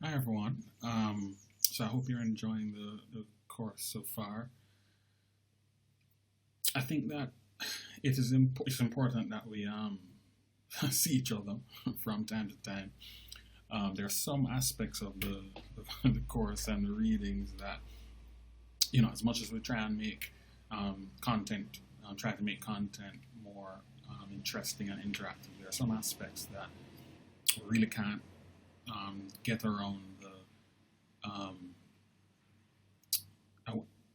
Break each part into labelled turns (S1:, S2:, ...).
S1: Hi everyone. So I hope you're enjoying the course so far. I think that it's important that we see each other from time to time. There are some aspects of the course and the readings that as much as we try and make content, try to make content more interesting and interactive, there are some aspects that we really can't get around the I,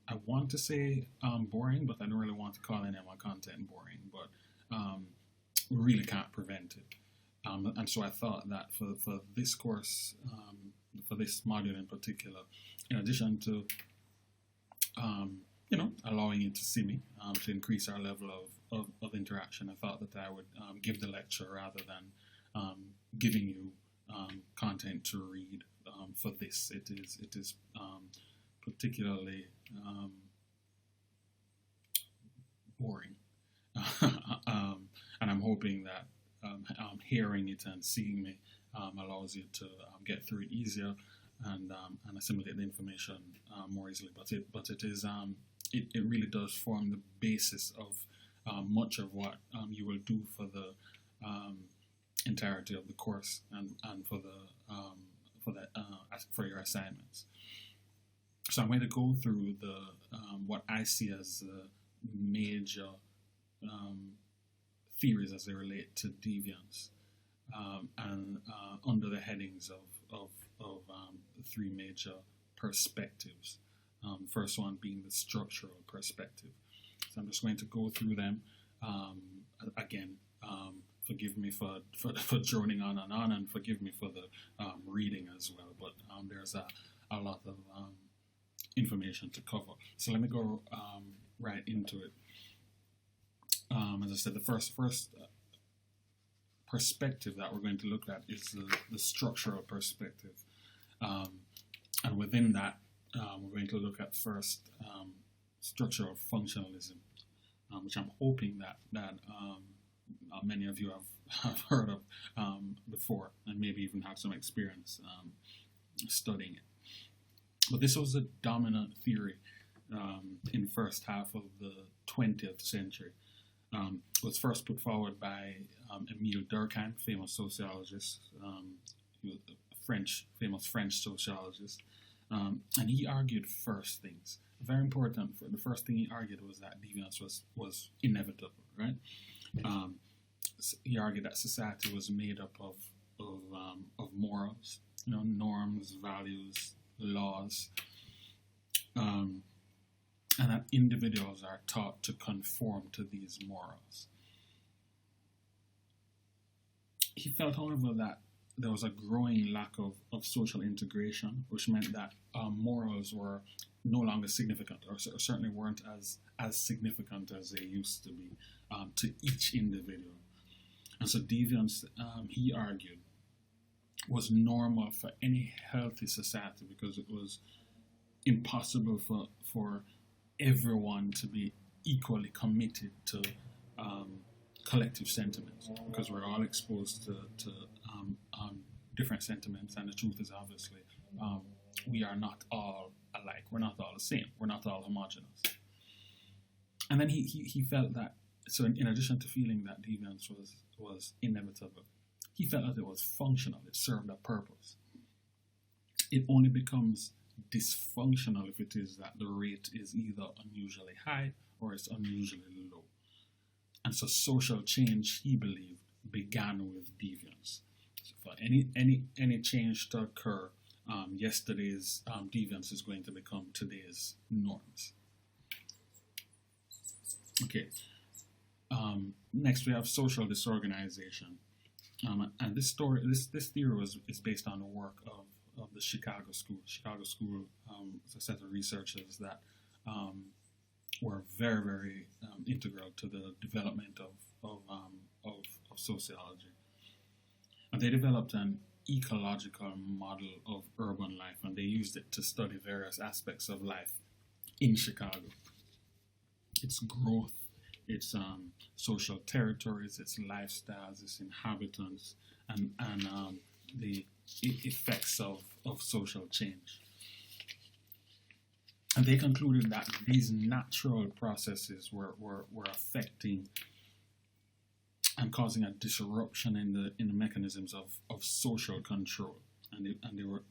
S1: I want to say boring, but I don't really want to call any of my content boring. But we really can't prevent it. And so I thought that for this course, for this module in particular, in addition to allowing you to see me to increase our level of interaction, I thought that I would give the lecture rather than giving you content to read for this. It is particularly boring, and I'm hoping that hearing it and seeing me allows you to get through it easier and assimilate the information more easily. But it is it really does form the basis of much of what you will do for the entirety of the course and for your assignments. So I'm going to go through the what I see as the major theories as they relate to deviance, and under the headings of the three major perspectives. First one being the structural perspective. So I'm just going to go through them again. Forgive me for droning on, and forgive me for the reading as well. But there's a lot of information to cover. So let me go right into it. As I said, the first perspective that we're going to look at is the structural perspective, and within that, we're going to look at first structural functionalism, which I'm hoping that many of you have heard of before, and maybe even have some experience studying it. But this was a dominant theory in the first half of the 20th century. It was first put forward by Emile Durkheim, famous sociologist, famous French sociologist, and he argued first things. Very important. The first thing he argued was that deviance was inevitable, right? He argued that society was made up of morals, norms, values, laws, and that individuals are taught to conform to these morals. He felt, however, that there was a growing lack of social integration, which meant that morals were no longer significant, or certainly weren't as significant as they used to be to each individual. And so deviance, he argued, was normal for any healthy society because it was impossible for everyone to be equally committed to collective sentiments, because we're all exposed to different sentiments, and the truth is obviously we are not all alike. We're not all the same. We're not all homogenous. And then he felt that, so in addition to feeling that deviance was inevitable, he felt that it was functional. It served a purpose. It only becomes dysfunctional if it is that the rate is either unusually high or it's unusually low. And so social change, he believed, began with deviance. So for any change to occur, yesterday's deviance is going to become today's norms. Okay. Next, we have social disorganization, and this theory is based on the work of the Chicago School. Chicago School is a set of researchers that were very, very integral to the development of sociology. And they developed an ecological model of urban life, and they used it to study various aspects of life in Chicago. Its growth, its social territories, its lifestyles, its inhabitants, and the effects of social change. And they concluded that these natural processes were affecting and causing a disruption in the mechanisms of social control, and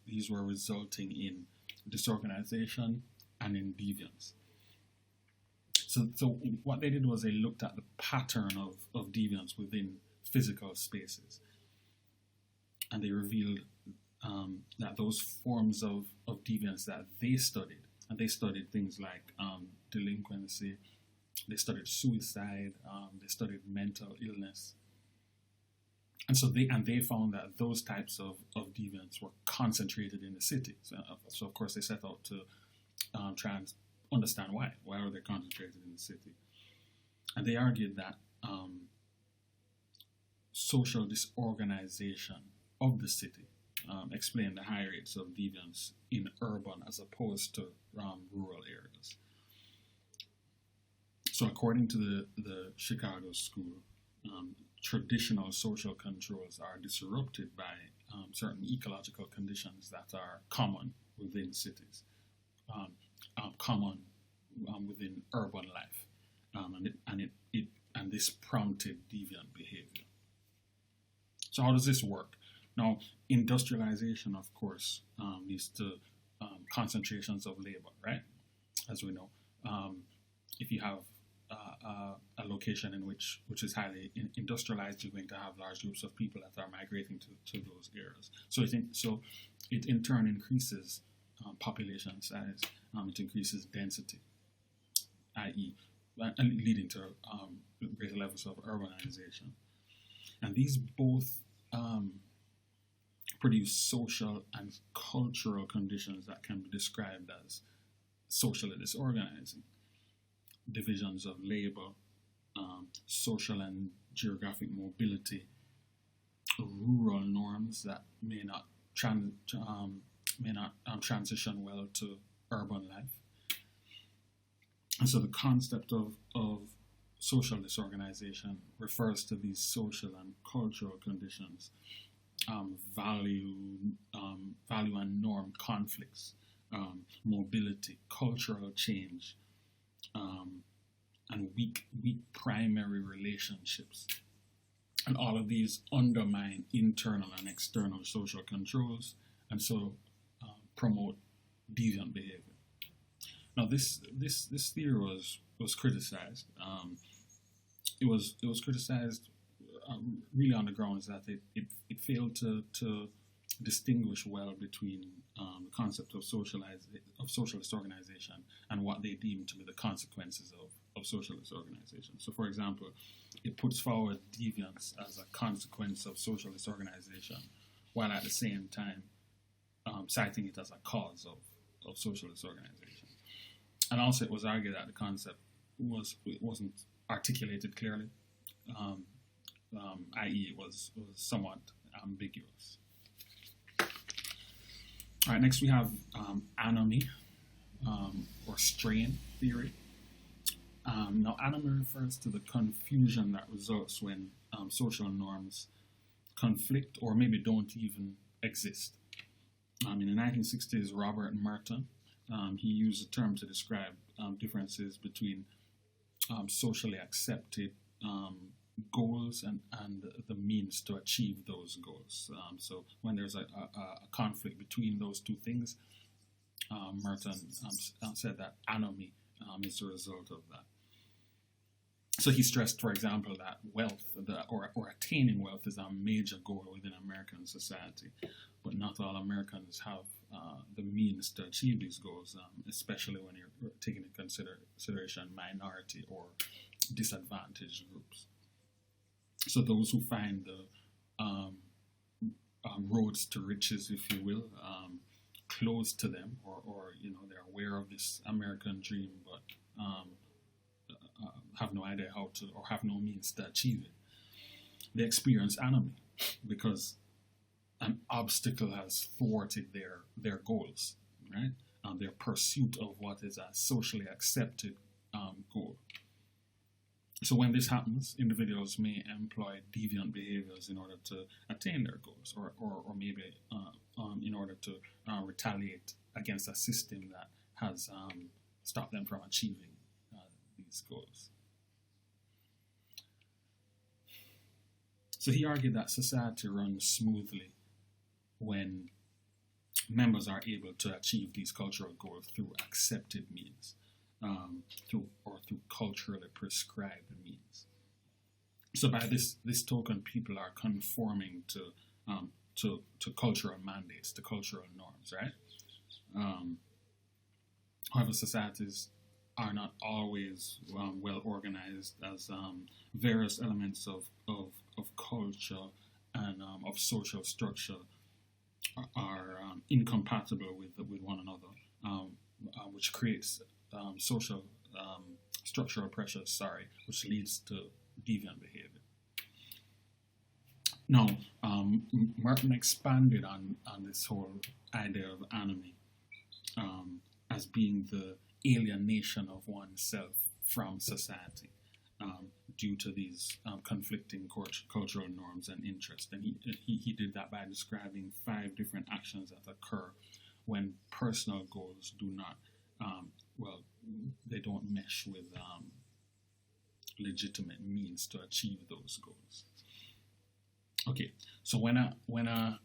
S1: these were resulting in disorganization and in deviance. So what they did was they looked at the pattern of deviance within physical spaces, and they revealed that those forms of deviance that they studied, and they studied things like delinquency, they studied suicide, they studied mental illness, and so they found that those types of deviance were concentrated in the cities. So of course they set out to try and understand why are they concentrated in the city, and they argued that social disorganization of the city explained the high rates of deviance in urban as opposed to rural areas. So according to the Chicago School, traditional social controls are disrupted by certain ecological conditions that are common within cities, common within urban life, and this prompted deviant behavior. So how does this work? Now, industrialization, of course, leads to concentrations of labor, right? As we know, if you have a location in which is highly industrialized, you're going to have large groups of people that are migrating to those areas. So it in turn increases population size, it increases density, i.e., leading to greater levels of urbanization. And these both produce social and cultural conditions that can be described as socially disorganizing. Divisions of labor, social and geographic mobility, rural norms that may not transition well to urban life. And so the concept of social disorganization refers to these social and cultural conditions, value and norm conflicts, mobility, cultural change, and weak primary relationships. And all of these undermine internal and external social controls, and so promote deviant behavior. Now, this theory was criticized. It was criticized really on the grounds that it failed to distinguish well between the concept of social disorganization and what they deemed to be the consequences of social disorganization. So, for example, it puts forward deviance as a consequence of social disorganization, while at the same time citing it as a cause of social disorganization. And also, it was argued that the concept wasn't articulated clearly, i.e., it was somewhat ambiguous. All right, next we have anomie or strain theory. Now, anomie refers to the confusion that results when social norms conflict or maybe don't even exist. In the 1960s, Robert Merton, he used the term to describe differences between socially accepted goals and the means to achieve those goals. So when there's a conflict between those two things, Merton said that anomie is the result of that. So he stressed, for example, that wealth or attaining wealth is a major goal within American society, but not all Americans have the means to achieve these goals, especially when you're taking into consideration minority or disadvantaged groups. So those who find the roads to riches, if you will, close to them, or they're aware of this American dream, but have no idea how to, or have no means to achieve it, they experience anomie because an obstacle has thwarted their goals, right? Their pursuit of what is a socially accepted goal. So when this happens, individuals may employ deviant behaviors in order to attain their goals, or maybe in order to retaliate against a system that has stopped them from achieving these goals. So he argued that society runs smoothly when members are able to achieve these cultural goals through accepted means, through culturally prescribed means. So by this token, people are conforming to cultural mandates, to cultural norms, right? However, societies are not always well organized, as various elements of culture and of social structure are incompatible with one another, which creates social structural pressures, which leads to deviant behavior. Now, Merton expanded on this whole idea of anomy as being the alienation of oneself from society due to these conflicting cultural norms and interests. And he did that by describing 5 different actions that occur when personal goals do not, they don't mesh with legitimate means to achieve those goals. Okay, so when a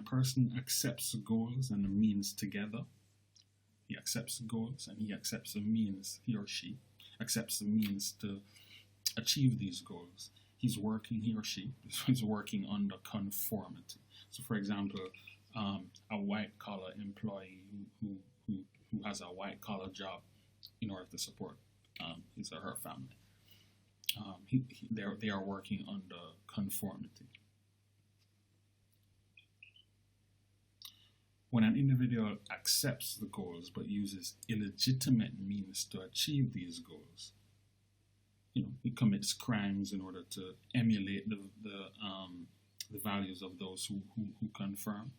S1: person accepts goals and the means together, he accepts the goals and he accepts the means, he or she accepts the means to achieve these goals. He or she is working under conformity. So, for example, a white-collar employee who has a white-collar job in order to support his or her family. They are working under conformity. When an individual accepts the goals but uses illegitimate means to achieve these goals, he commits crimes in order to emulate the values of those who conform.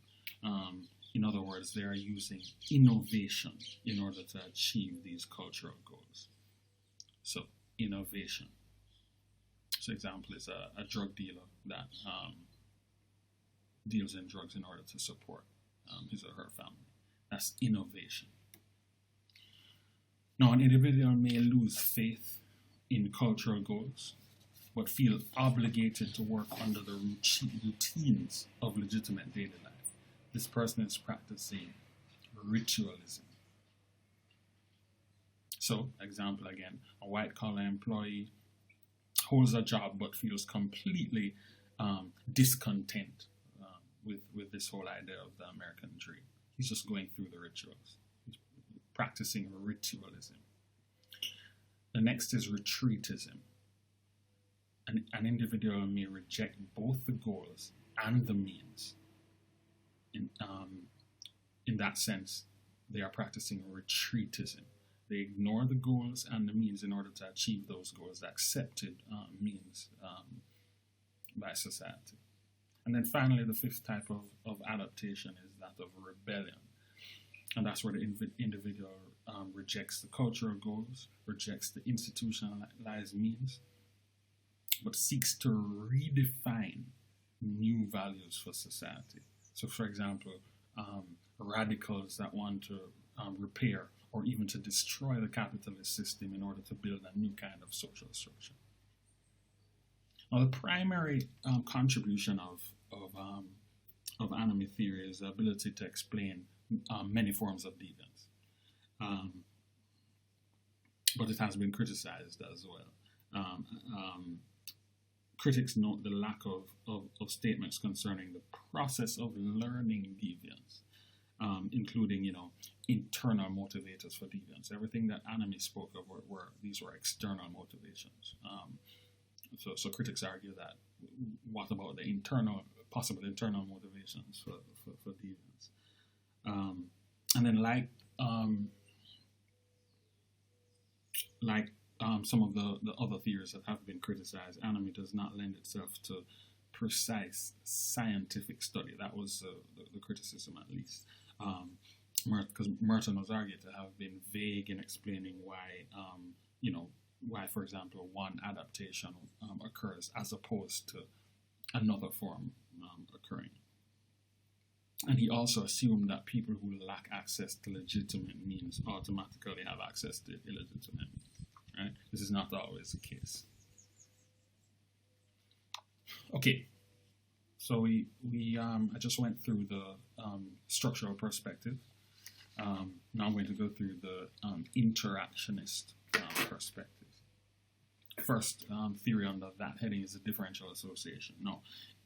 S1: In other words, they are using innovation in order to achieve these cultural goals. So, innovation. So, example is a drug dealer that deals in drugs in order to support his or her family. That's innovation. Now, an individual may lose faith in cultural goals, but feel obligated to work under the routines of legitimate daily life. This person is practicing ritualism. So, example again, a white-collar employee holds a job but feels completely discontent with this whole idea of the American dream. He's just going through the rituals. He's practicing ritualism. The next is retreatism. An individual may reject both the goals and the means. In that sense, they are practicing retreatism. They ignore the goals and the means in order to achieve those goals, the accepted means by society. And then finally, the 5th type of adaptation is that of rebellion. And that's where the individual rejects the cultural goals, rejects the institutionalized means, but seeks to redefine new values for society. So, for example, radicals that want to repair or even to destroy the capitalist system in order to build a new kind of social structure. Now, the primary contribution of anomy theory is the ability to explain many forms of deviance, but it has been criticized as well. Critics note the lack of statements concerning the process of learning deviance, including, internal motivators for deviance. Everything that anomy spoke of were external motivations. So critics argue that what about the possible internal motivations for deviance? And then some of the other theories that have been criticized, anomy does not lend itself to precise scientific study. That was the criticism, at least. Because Merton was argued to have been vague in explaining why, why, for example, one adaptation occurs as opposed to another form occurring. And he also assumed that people who lack access to legitimate means automatically have access to illegitimate means. Right? This is not always the case. Okay, so I just went through the structural perspective. Now I'm going to go through the interactionist perspective. First theory under that heading is the differential association. Now,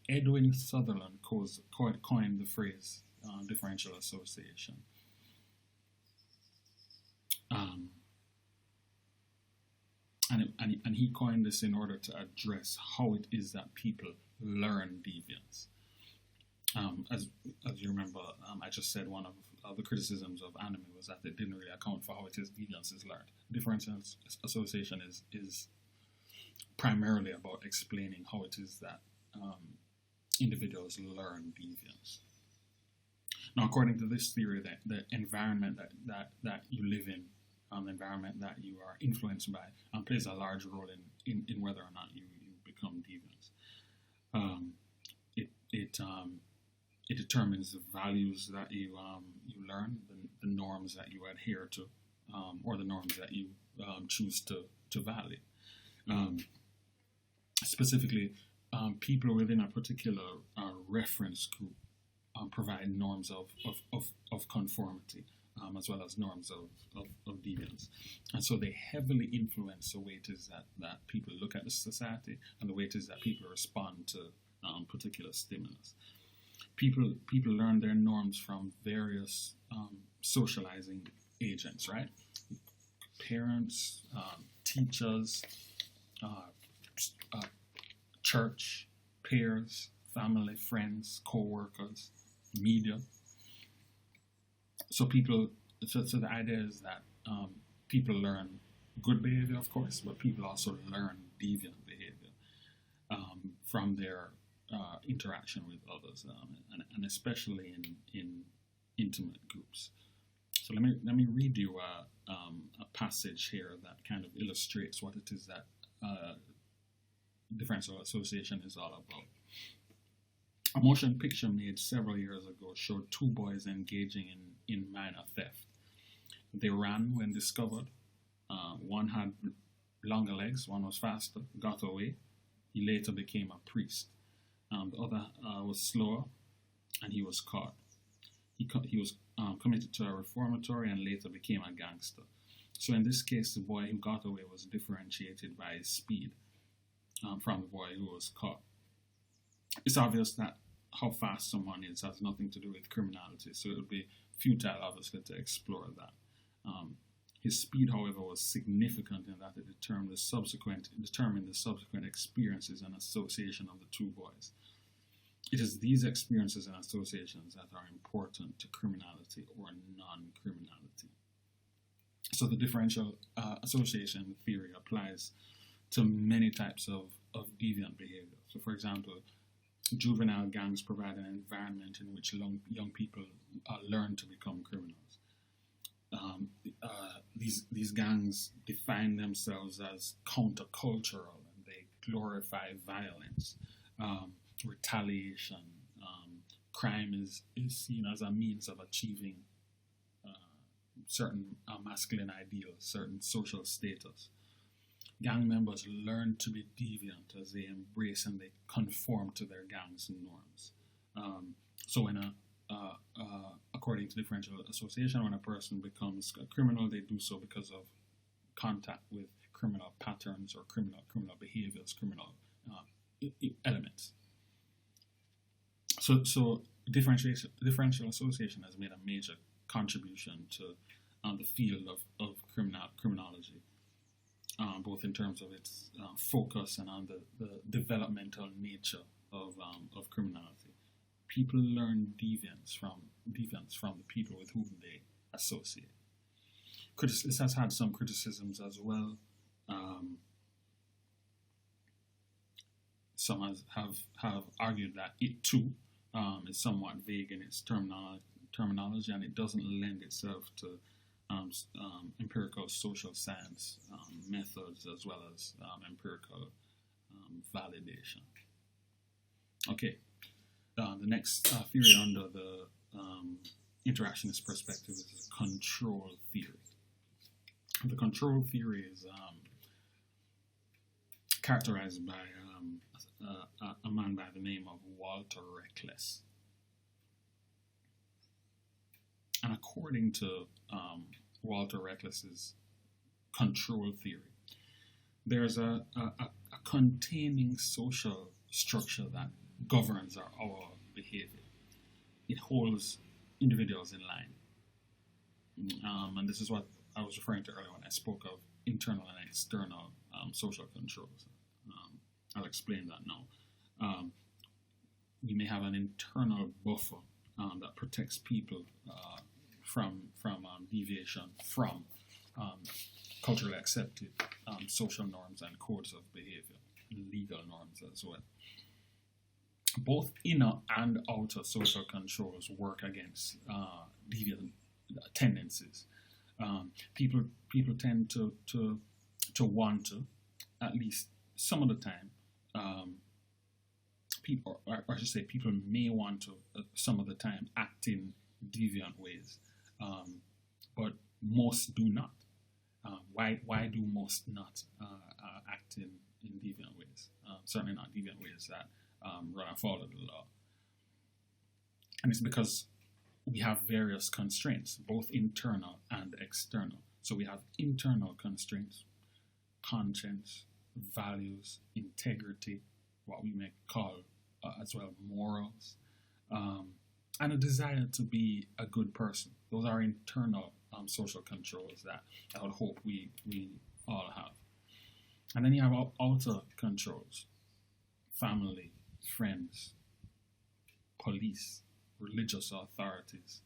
S1: Edwin Sutherland coined the phrase differential association. And he coined this in order to address how it is that people learn deviance. As you remember, I just said one of the criticisms of anime was that it didn't really account for how it is deviance is learned. Differential association is primarily about explaining how it is that individuals learn deviance. Now, according to this theory, that the environment that you live in, the environment that you are influenced by, plays a large role in whether or not you become deviant. It determines the values that you learn, the norms that you adhere to, or the norms that you choose to value. Specifically, people within a particular reference group provide norms of conformity, as well as norms of deviance. And so they heavily influence the way it is that people look at the society and the way it is that people respond to particular stimulus. People learn their norms from various socializing agents, right? Parents, teachers, church, peers, family, friends, co-workers, media. So the idea is that people learn good behavior, of course, but people also learn deviant behavior from their interaction with others, and especially in intimate groups. So let me read you a passage here that kind of illustrates what it is that differential association is all about. A motion picture made several years ago showed two boys engaging in minor theft. They ran when discovered. One had longer legs, one was faster, got away. He later became a priest. The other was slower, and he was caught. He was committed to a reformatory and later became a gangster. So in this case, the boy who got away was differentiated by his speed from the boy who was caught. It's obvious that how fast someone is has nothing to do with criminality, so it would be futile, obviously, to explore that. His speed, however, was significant in that it determined the subsequent experiences and association of the two boys. It is these experiences and associations that are important to criminality or non-criminality. So the differential association theory applies to many types of deviant behavior. So, for example, juvenile gangs provide an environment in which young people learn to become criminals. These gangs define themselves as countercultural, and they glorify violence, retaliation. Crime is seen as a means of achieving certain masculine ideals, certain social status. Gang members learn to be deviant as they embrace and they conform to their gang's norms. So when according to differential association, when a person becomes a criminal, they do so because of contact with criminal patterns or criminal behaviors, criminal elements. So differential association has made a major contribution to the field of criminology, both in terms of its focus and on the developmental nature of criminality. People learn deviance from the people with whom they associate. This has had some criticisms as well. Some have argued that it too is somewhat vague in its terminology, and it doesn't lend itself to empirical social science methods as well as empirical validation. Okay, the next theory under the interactionist perspective is control theory. The control theory is characterized by a man by the name of Walter Reckless. And according to Walter Reckless's control theory, there's a containing social structure that governs our behavior. It holds individuals in line. And this is what I was referring to earlier when I spoke of internal and external social controls. I'll explain that now. We may have an internal buffer that protects people from deviation from culturally accepted social norms and codes of behavior, legal norms as well. Both inner and outer social controls work against deviant tendencies. People tend to want to, at least some of the time, people, or I should say, people may want to some of the time act in deviant ways, but most do not. Why do most not act in deviant ways? Certainly not deviant ways that run afoul of the law. And it's because we have various constraints, both internal and external. So we have internal constraints, conscience, values, integrity, what we may call as well morals, and a desire to be a good person. Those are internal social controls that I would hope we all have. And then you have outer controls, family, friends, police, religious authorities.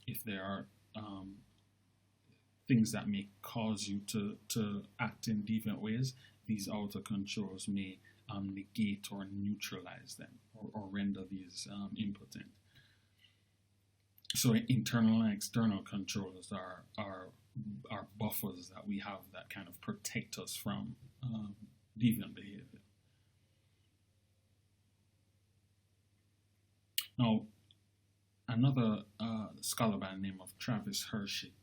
S1: If there are things that may cause you to act in deviant ways, these outer controls may negate or neutralize them or render these impotent. So internal and external controls are buffers that we have that kind of protect us from deviant behavior. Now, another scholar by the name of Travis Hershey,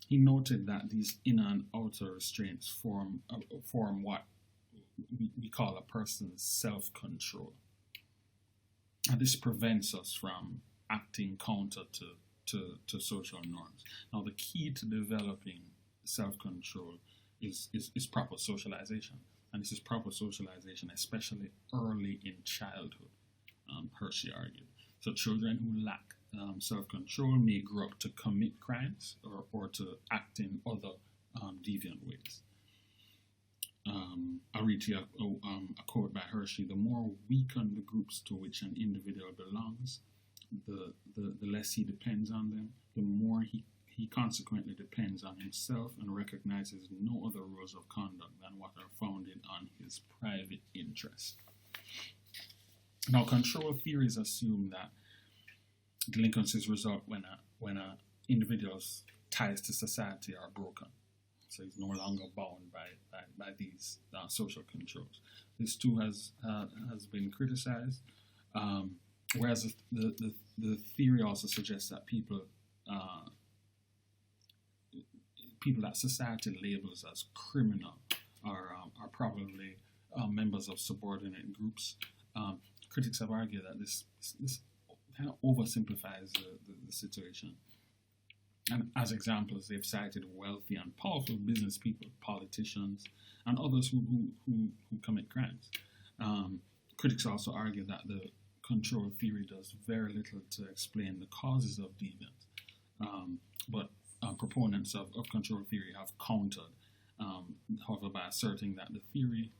S1: he noted that these inner and outer restraints form what we call a person's self-control. And this prevents us from acting counter to social norms. Now, the key to developing self-control is proper socialization. And this is proper socialization, especially early in childhood, Hershey argued. So children who lack self-control may grow up to commit crimes or to act in other deviant ways. I'll read to you a quote by Hershey: "The more weakened the groups to which an individual belongs, the less he depends on them, the more he consequently depends on himself and recognizes no other rules of conduct than what are founded on his private interest." Now, control theories assume that delinquencies result when an individual's ties to society are broken. So he's no longer bound by these social controls. This too has been criticized, whereas the theory also suggests that people that society labels as criminal are probably members of subordinate groups. Critics have argued that this kind of oversimplifies the situation. And as examples, they've cited wealthy and powerful business people, politicians, and others who commit crimes. Critics also argue that the control theory does very little to explain the causes of deviance. But proponents of control theory have countered, however, by asserting that the theory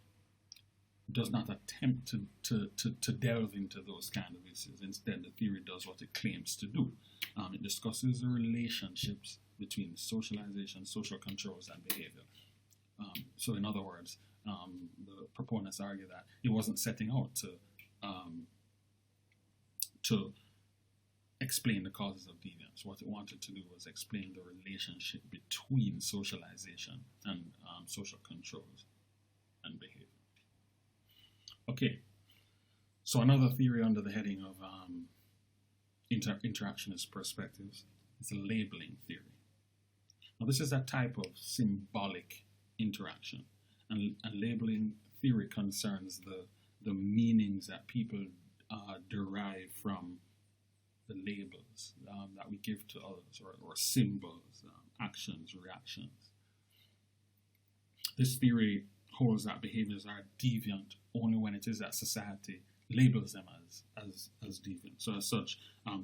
S1: does not attempt to delve into those kind of issues. Instead, the theory does what it claims to do. It discusses the relationships between socialization, social controls, and behavior. So in other words, the proponents argue that it wasn't setting out to explain the causes of deviance. What it wanted to do was explain the relationship between socialization and social controls and behavior. Okay, so another theory under the heading of interactionist perspectives is the labeling theory. Now, this is a type of symbolic interaction, and labeling theory concerns the meanings that people derive from the labels that we give to others, or symbols, actions, reactions. This theory holds that behaviors are deviant only when it is that society labels them as deviant. So as such,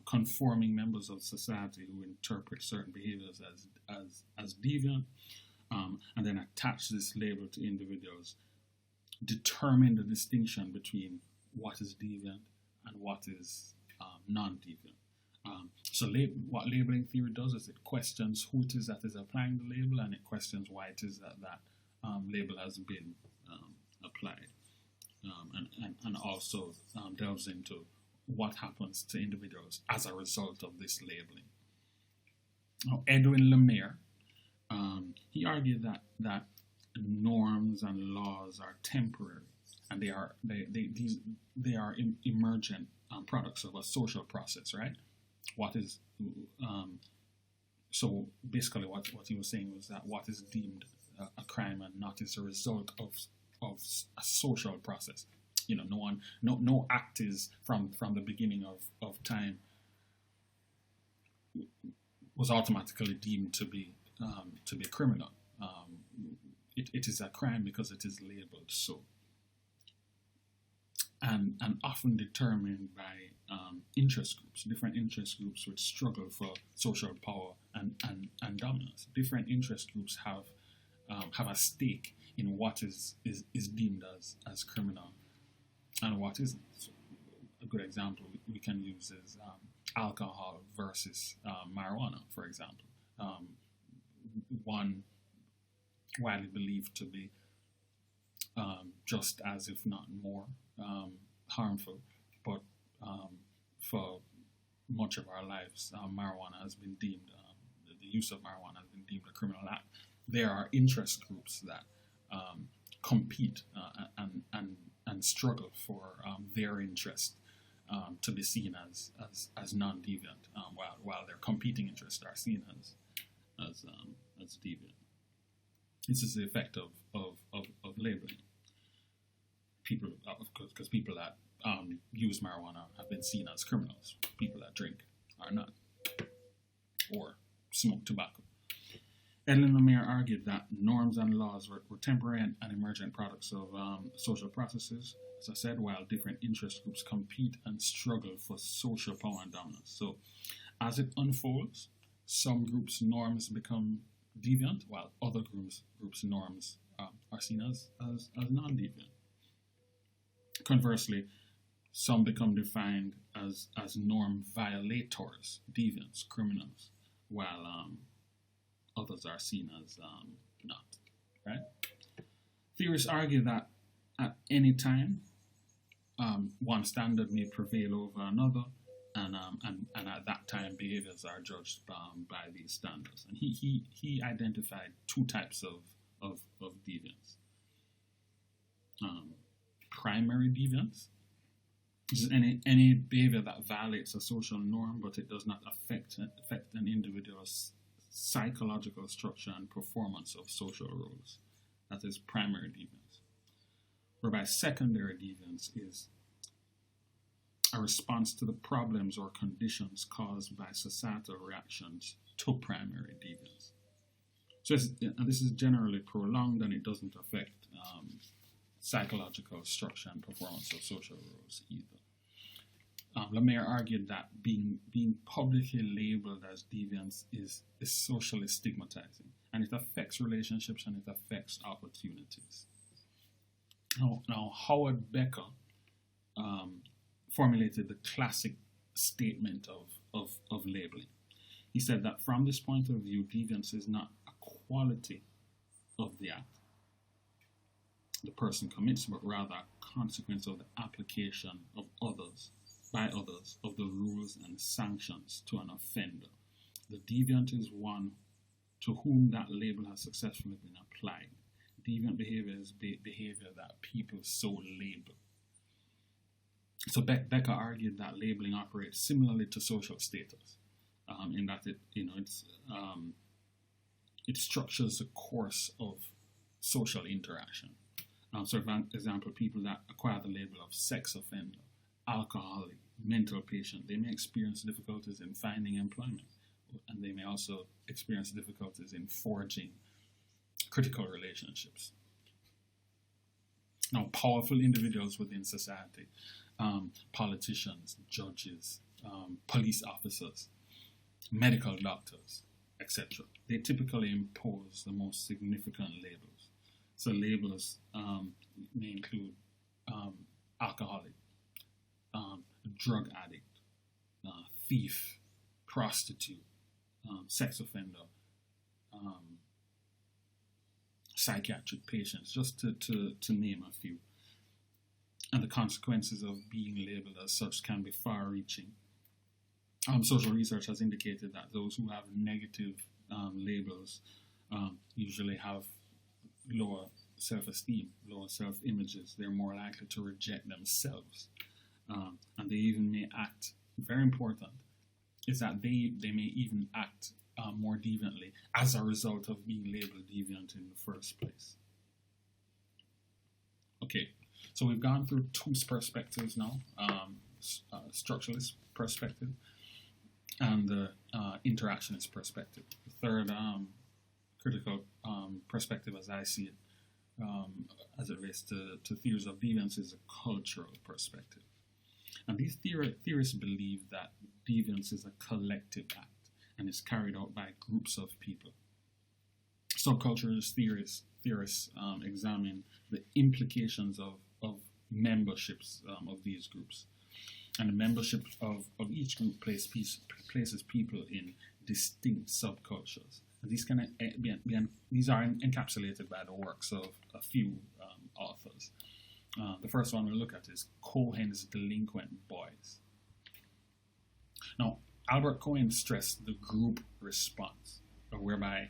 S1: conforming members of society who interpret certain behaviors as deviant and then attach this label to individuals determine the distinction between what is deviant and what is non-deviant. So what labeling theory does is it questions who it is that is applying the label, and it questions why it is that label has been applied, and also delves into what happens to individuals as a result of this labeling. Now, Edwin Lemire, he argued that norms and laws are temporary, and they are emergent products of a social process, right? So basically what he was saying was that what is deemed a crime and not is a result of a social process. No act is from the beginning of time was automatically deemed to be criminal. It is a crime because it is labeled so, and often determined by interest groups, different interest groups which struggle for social power and dominance. Different interest groups have a stake in what is deemed as criminal and what isn't. So a good example we can use is alcohol versus marijuana, for example. One widely believed to be just as, if not more, harmful, but for much of our lives, marijuana has been deemed, the use of marijuana has been deemed a criminal act. There are interest groups that compete and struggle for their interest to be seen as non-deviant, while their competing interests are seen as deviant. This is the effect of labeling. People, because people that use marijuana have been seen as criminals. People that drink are not, or smoke tobacco. Edwin Lemire argued that norms and laws were temporary and emergent products of social processes, as I said, while different interest groups compete and struggle for social power and dominance. So as it unfolds, some groups' norms become deviant, while other groups' norms are seen as non-deviant. Conversely, some become defined as norm violators, deviants, criminals, while others are seen as not. Right? Theorists argue that at any time, one standard may prevail over another, and at that time, behaviors are judged by these standards. And he identified two types of deviance. Primary deviance. This is any behavior that violates a social norm, but it does not affect an individual's psychological structure and performance of social roles. That is primary deviance. Whereby secondary deviance is a response to the problems or conditions caused by societal reactions to primary deviance. So this is generally prolonged, and it doesn't affect psychological structure and performance of social roles either. Lemire argued that being publicly labeled as deviance is socially stigmatizing, and it affects relationships and it affects opportunities. Now Howard Becker formulated the classic statement of labeling. He said that from this point of view, deviance is not a quality of the act the person commits, but rather a consequence of the application by others of the rules and sanctions to an offender. The deviant is one to whom that label has successfully been applied. Deviant behavior is behavior that people so label. So Becker argued that labeling operates similarly to social status, in that it structures the course of social interaction. So, for example, people that acquire the label of sex offender, alcoholic, mental patient, they may experience difficulties in finding employment, and they may also experience difficulties in forging critical relationships. Now, powerful individuals within society, politicians, judges, police officers, medical doctors, etc., they typically impose the most significant labels. So labels may include alcoholic, drug addict, thief, prostitute, sex offender, psychiatric patients, just to name a few. And the consequences of being labeled as such can be far-reaching. Social research has indicated that those who have negative labels usually have lower self-esteem, lower self-images. They're more likely to reject themselves. And they even may act, very important, is that they may even act more deviantly as a result of being labeled deviant in the first place. Okay, so we've gone through two perspectives now, structuralist perspective and the interactionist perspective. The third critical perspective, as I see it, as it relates to theories of deviance, is a cultural perspective. And these theorists believe that deviance is a collective act and is carried out by groups of people. Subculturalist theorists examine the implications of memberships of these groups. And the membership of each group places people in distinct subcultures. And these are encapsulated by the works of a few authors. The first one we'll look at is Cohen's Delinquent Boys. Now, Albert Cohen stressed the group response, whereby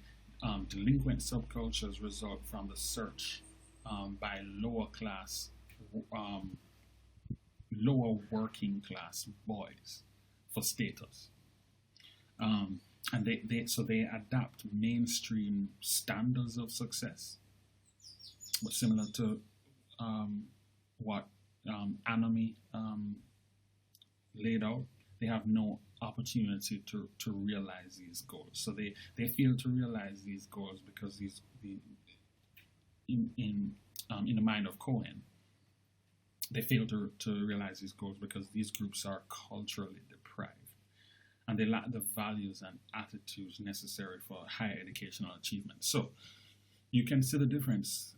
S1: delinquent subcultures result from the search by lower working class boys for status. And they adapt mainstream standards of success, but similar to what Anomy laid out, they have no opportunity to realize these goals. So they fail to realize these goals because in the mind of Cohen, they fail to realize these goals because these groups are culturally deprived, and they lack the values and attitudes necessary for higher educational achievement. So you can see the difference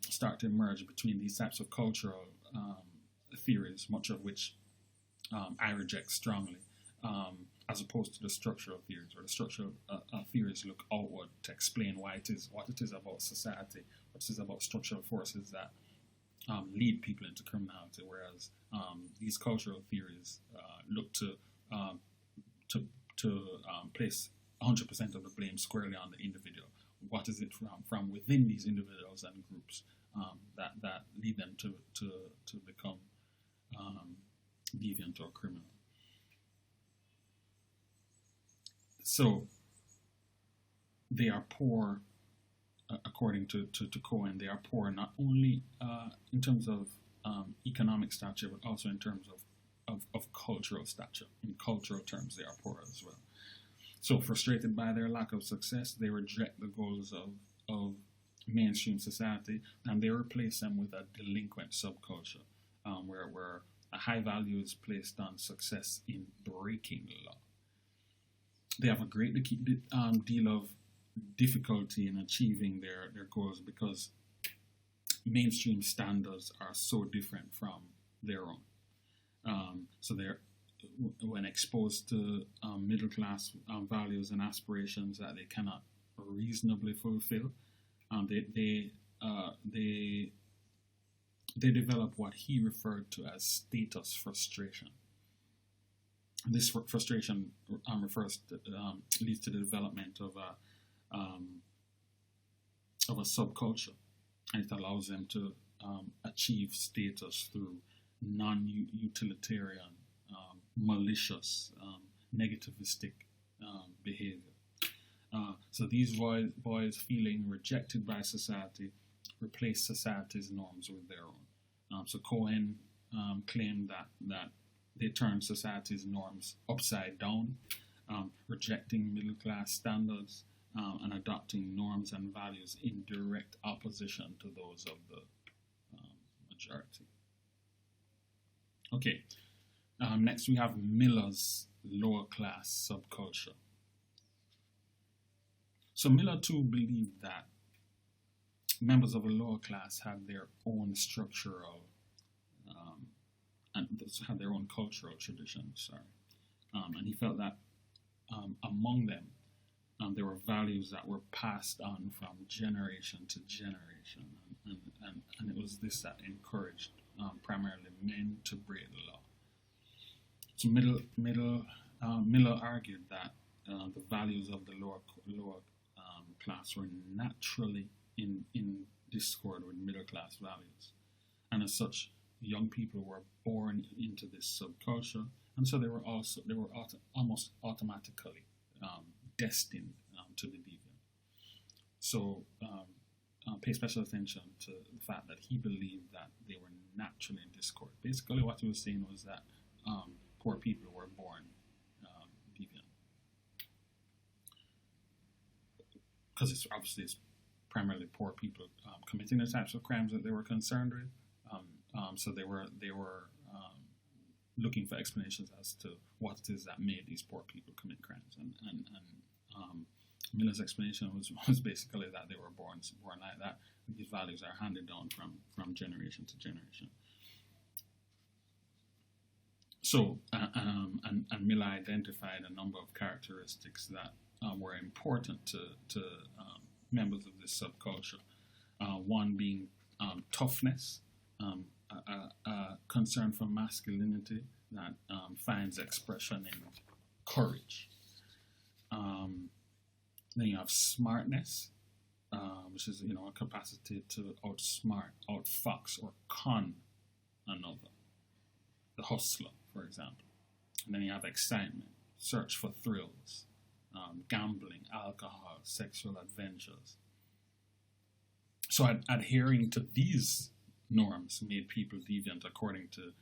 S1: start to emerge between these types of cultural theories, much of which I reject strongly, as opposed to the structural theories, where the structural theories look outward to explain what it is about society, what it is about structural forces that lead people into criminality, whereas these cultural theories look to place 100% of the blame squarely on the individual. What is it from within these individuals and groups that lead them to become deviant or criminal? So they are poor, according to Cohen. They are poor not only in terms of economic stature, but also in terms of cultural stature. In cultural terms, they are poor as well. So frustrated by their lack of success, they reject the goals of mainstream society, and they replace them with a delinquent subculture, where a high value is placed on success in breaking the law. They have a great deal of difficulty in achieving their goals because mainstream standards are so different from their own. So when exposed to middle class values and aspirations that they cannot reasonably fulfill, they develop what he referred to as status frustration. This frustration leads to the development of a subculture, and it allows them to achieve status through non-utilitarian, malicious, negativistic behavior. So these boys feeling rejected by society replace society's norms with their own. So Cohen claimed that they turned society's norms upside down, rejecting middle class standards and adopting norms and values in direct opposition to those of the majority. Okay, next we have Miller's lower class subculture. So Miller too believed that members of a lower class had their own structural and had their own cultural traditions. And he felt that among them there were values that were passed on from generation to generation, and it was this that encouraged primarily men to break the law. So Miller argued that the values of the lower class were naturally in discord with middle class values, and as such, young people were born into this subculture, and so they were almost automatically destined to be deviant. So pay special attention to the fact that he believed that they were naturally in discord. Basically, what he was saying was that poor people were born deviant, because it's primarily poor people committing the types of crimes that they were concerned with. So they were looking for explanations as to what it is that made these poor people commit crimes, and Miller's explanation was basically that they were born like that. These values are handed down from generation to generation. So, and Miller identified a number of characteristics that were important to members of this subculture. One being toughness, a concern for masculinity that finds expression in courage. Then you have smartness, which is a capacity to outsmart, outfox, or con another. The hustler, for example. And then you have excitement, search for thrills, gambling, alcohol, sexual adventures. So adhering to these norms made people deviant according to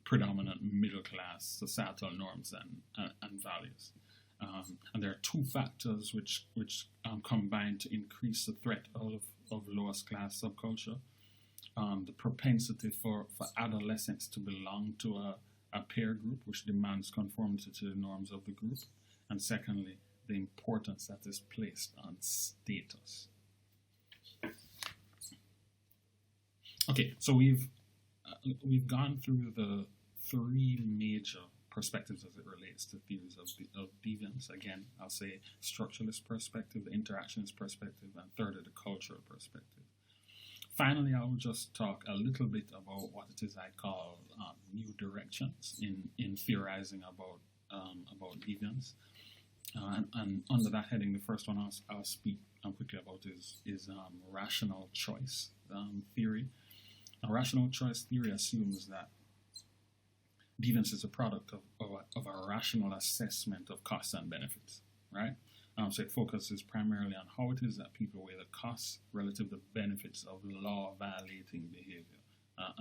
S1: predominant middle-class societal norms and values. And there are two factors which combine to increase the threat of lowest class subculture. The propensity for adolescents to belong to a peer group which demands conformity to the norms of the group. And secondly, the importance that is placed on status. Okay, so we've gone through the three major perspectives as it relates to theories of deviance. Again, I'll say structuralist perspective, the interactionist perspective, and thirdly, the cultural perspective. Finally, I will just talk a little bit about what it is I call new directions in theorizing about deviance. And under that heading, the first one I'll speak quickly about is rational choice theory. A rational choice theory assumes that deviance is a product of a rational assessment of costs and benefits, right? So it focuses primarily on how it is that people weigh the costs relative to the benefits of law-violating behavior,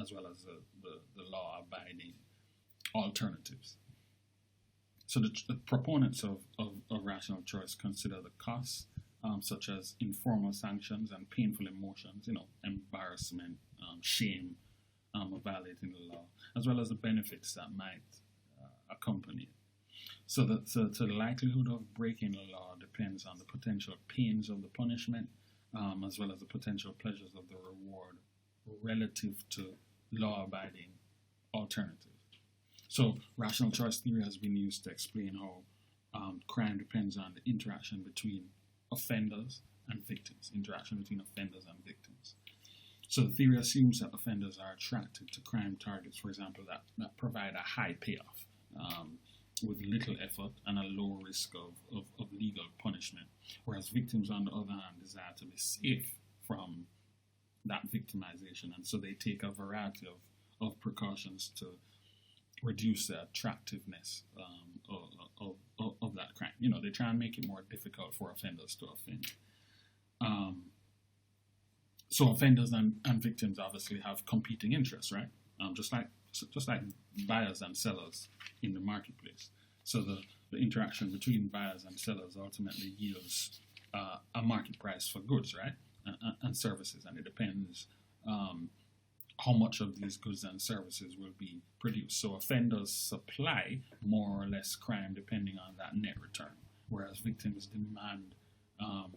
S1: as well as the law-abiding alternatives. So the proponents of rational choice consider the costs, such as informal sanctions and painful emotions, embarrassment, shame of violating the law, as well as the benefits that might accompany it. So the likelihood of breaking the law depends on the potential pains of the punishment, as well as the potential pleasures of the reward relative to law-abiding alternatives. So rational choice theory has been used to explain how crime depends on the interaction between offenders and victims, So the theory assumes that offenders are attracted to crime targets, for example, that provide a high payoff. with little effort and a low risk of legal punishment, whereas victims, on the other hand, desire to be safe from that victimization, and so they take a variety of precautions to reduce the attractiveness of that crime. They try and make it more difficult for offenders to offend. So offenders and victims obviously have competing interests, right? Just like buyers and sellers in the marketplace. So the interaction between buyers and sellers ultimately yields a market price for goods, right, and services, and it depends how much of these goods and services will be produced. So offenders supply more or less crime depending on that net return, whereas victims demand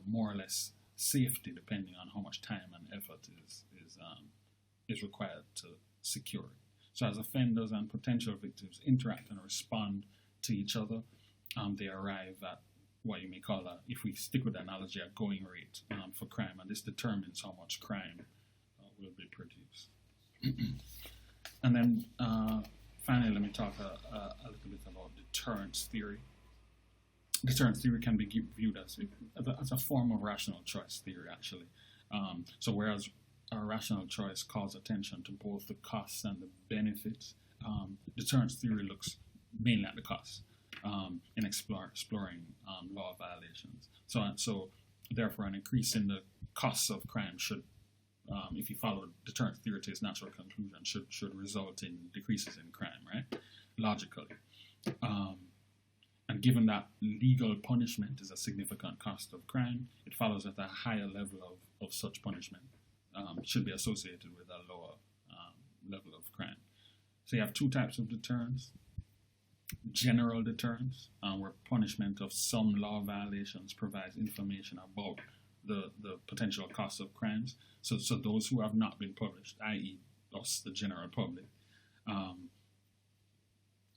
S1: more or less safety depending on how much time and effort is required to secure it. So as offenders and potential victims interact and respond to each other, they arrive at what you may call if we stick with the analogy, a going rate for crime, and this determines how much crime will be produced. And then finally, let me talk a little bit about deterrence theory. Deterrence theory can be viewed as a form of rational choice theory, actually. So whereas our rational choice calls attention to both the costs and the benefits, deterrence theory looks mainly at the costs in exploring law violations. So therefore, an increase in the costs of crime should, if you follow deterrence theory to its natural conclusion, should result in decreases in crime, right? Logically. And given that legal punishment is a significant cost of crime, it follows that a higher level of such punishment should be associated with a lower level of crime. So you have two types of deterrence. General deterrence, where punishment of some law violations provides information about the potential costs of crimes. So those who have not been published, i.e. us, the general public,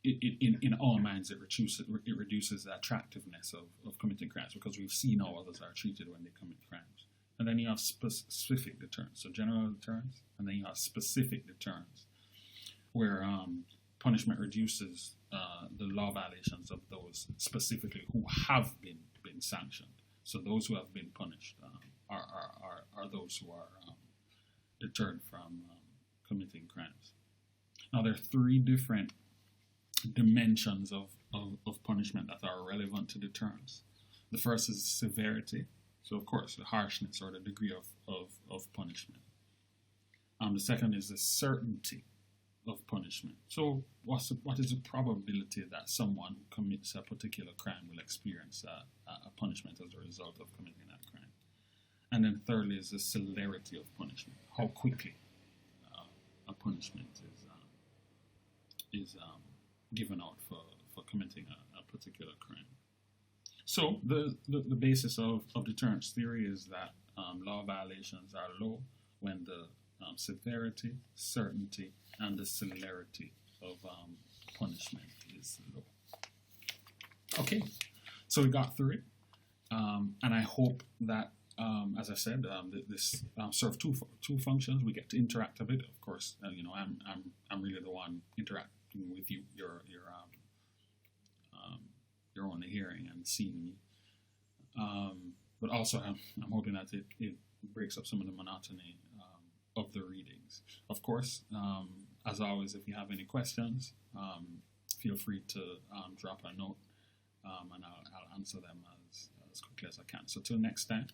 S1: in our minds, it reduces the attractiveness of committing crimes because we've seen how others are treated when they commit crimes. And then you have specific deterrence, so general deterrence, and then you have specific deterrence, where punishment reduces the law violations of those specifically who have been sanctioned. So those who have been punished are those who are deterred from committing crimes. Now, there are three different dimensions of punishment that are relevant to deterrence. The first is severity. So, of course, the harshness or the degree of punishment. The second is the certainty of punishment. So, what is the probability that someone who commits a particular crime will experience a punishment as a result of committing that crime? And then thirdly is the celerity of punishment. How quickly a punishment is given out for committing a particular crime. So the basis of deterrence theory is that law violations are low when the severity, certainty, and the celerity of punishment is low. Okay, so we got through it, and I hope that, as I said, this serve two functions. We get to interact a bit, of course. I'm really the one interacting with you. You're only hearing and seeing me, but also I'm hoping that it breaks up some of the monotony of the readings. Of course, as always, if you have any questions, feel free to drop a note, and I'll answer them as quickly as I can. So till next time.